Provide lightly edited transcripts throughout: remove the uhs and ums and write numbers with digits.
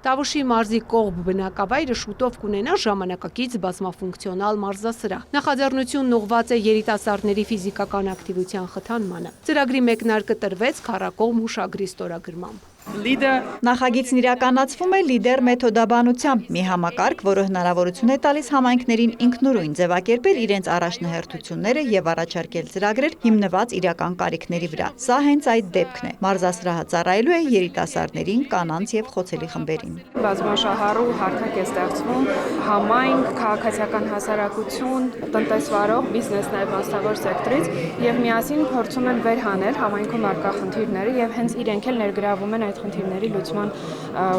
Տավուշի մարզի կողմ բնակավայրը շուտով կունենա ժամանակակից բազմաֆունկցիոնալ մարզասրահ։ Նախաձեռնությունն ուղղված է երիտասարդների ֆիզիկական ակտիվության խթանմանը։ Ծրագրի մեկնարկը տրվեց քառակողմ հուշագրի ստորագրմամբ։ Նախագիծն իրականացվում է լիդեր մեթոդաբանությամբ, մի համակարգ, որը հնարավորություն է տալիս համայնքներին ինքնուրույն ձևակերպել իրենց առաջնահերթությունները եւ առաջարկել ծրագրեր հիմնված իրական կարիքների վրա։ Սա հենց այդ դեպքն է։ Մարզասրահը ծառայելու է երիտասարդներին, կանանց եւ խոցելի խմբերին։ Բազմաշահառու հարթակ է ստեղծվում համայնք, քաղաքացիական հասարակություն, տնտեսվարող, բիզնես նաեւ մասնավոր սեկտորից եւ միասին փորձում են վերհանել համայնքում առկա խնդիրները եւ հենց իրենք էլ ներգրավում են այդ խնդիրների լուծման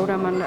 ուրեմն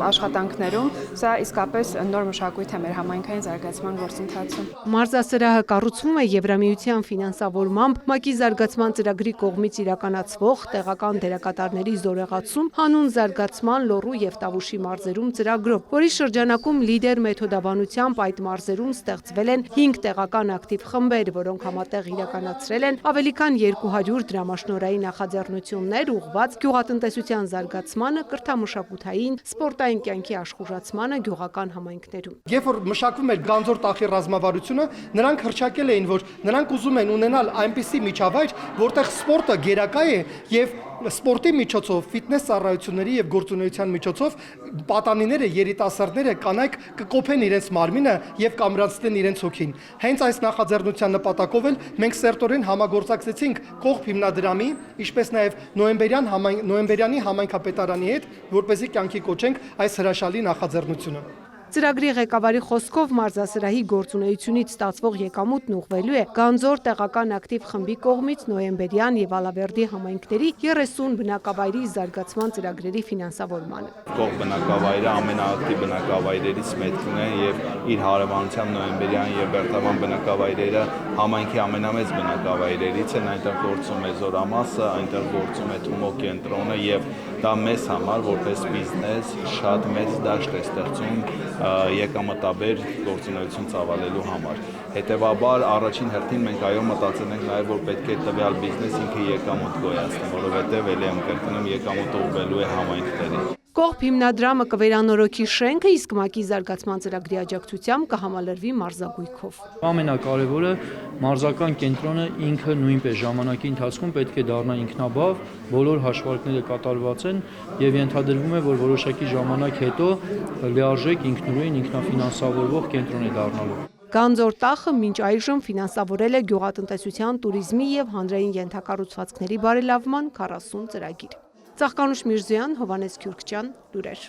աշխատանքներում։ Սա իսկապես նոր մշակույթ է մեր համայնքային զարգացման գործընթացում։ Մարզասրահը կառուցվում է Եվրամիության ֆինանսավորմամբ ՄԱԿ-ի զարգացման ծրագրի կողմից իրականացվող տեղական դերակատարների զորեղացում հանուն զարգացման Լոռու եւ Տավուշի մարզերում ծրագրով, որի շրջանակում լիդեր մեթոդաբանությամբ այդ մարզերում ստեղծվել են 5 տեղական ակտիվ խմբեր, որոնք համատեղ իրականացրել են ավելի քան 200 դրամաշնորհային նախաձեռնություններ ուղղված գյուղատնտեսության զարգացմանը, կրթամշակութային, սպորտային կյանքի աշխուժացմանը գյուղական համայնքներում։ Երբ որ մշակվում էր Գանձոր տախի ռազմավարությունը, նրանք հռչակել էին, որ նրանք ուզում են ունենալ այնպիսի միջավայր, որտեղ սպորտը գերակա է եւ սպորտի միջոցով, ֆիթնես ծառայությունների եւ գործունեության միջոցով պատանիները, երիտասարդները, կանայք կկոփեն իրենց մարմինը եւ կամրանցնեն իրենց հոգին։ Հենց այս նախաձեռնության նպատակով էլ մենք սերտորեն համագործակցեցինք Կողբ հիմնադրամի, ինչպես նաեւ նոյեմբերյանի համայնքապետարանի հետ, որպեսզի կյանքի կոչենք այս հրաշալի նախաձեռնությունը։ Ծրագրի ղեկավարի խոսքով մարզասրահի գործունեությունից ստացվող եկամուտն ուղղվելու է Գանձոր տեղական ակտիվ խմբի կողմից նոյեմբերյան եւ Ալավերդի համայնքների 30 բնակավայրի զարգացման ծրագրերի ֆինանսավորմանը։ Կողմ բնակավայրը ամենաակտիվ բնակավայրերից մեկն է եւ իր հարևանությամբ նոյեմբերյան եւ Բերտավան բնակավայրերը համայնքի ամենամեծ բնակավայրերից են, այնտեղ գործում է Զորամասը, այնտեղ գործում է Թումո կենտրոնը եւ դա մեզ համար որպես բիզնես շատ մեծ դաշտ է ստեղծում եկամտաբեր գործունեություն ծավալելու համար։ Հետևաբար առաջին հերթին մենք այո մտածել ենք նաև որ պետք է տվյալ բիզնես ինքը եկամուտ գոյացնի, որովհետև ելի եմ կրկնում եկամուտը ուղղվելու է համայնքներին։ Կողբ հիմնադրամը կվերանորոգի շենքը, իսկ ՄԱԿ-ի զարգացման ծրագրի աջակցությամբ կհամալրվի մարզագույքով։ Ամենակարևորը մարզական կենտրոնը ինքը նույնպես ժամանակի ընթացքում պետք է դառնա ինքնաբավ, բոլոր հաշվարկները կատարված են եւ ենթադրվում է, որ որոշակի ժամանակ հետո լիարժեք ինքնուրույն ինքնաֆինանսավորվող կենտրոն է դառնալու։ Գանձոր տախը մինչ այժմ ֆինանսավորել է գյուղատնտեսության, туриզմի եւ հանրային ենթակառուցվածքների բարելավման 40 ծրագիր։ Ծաղկանուշ Միրզոյան, Հովհաննես Քյուրքչյան, լուրեր։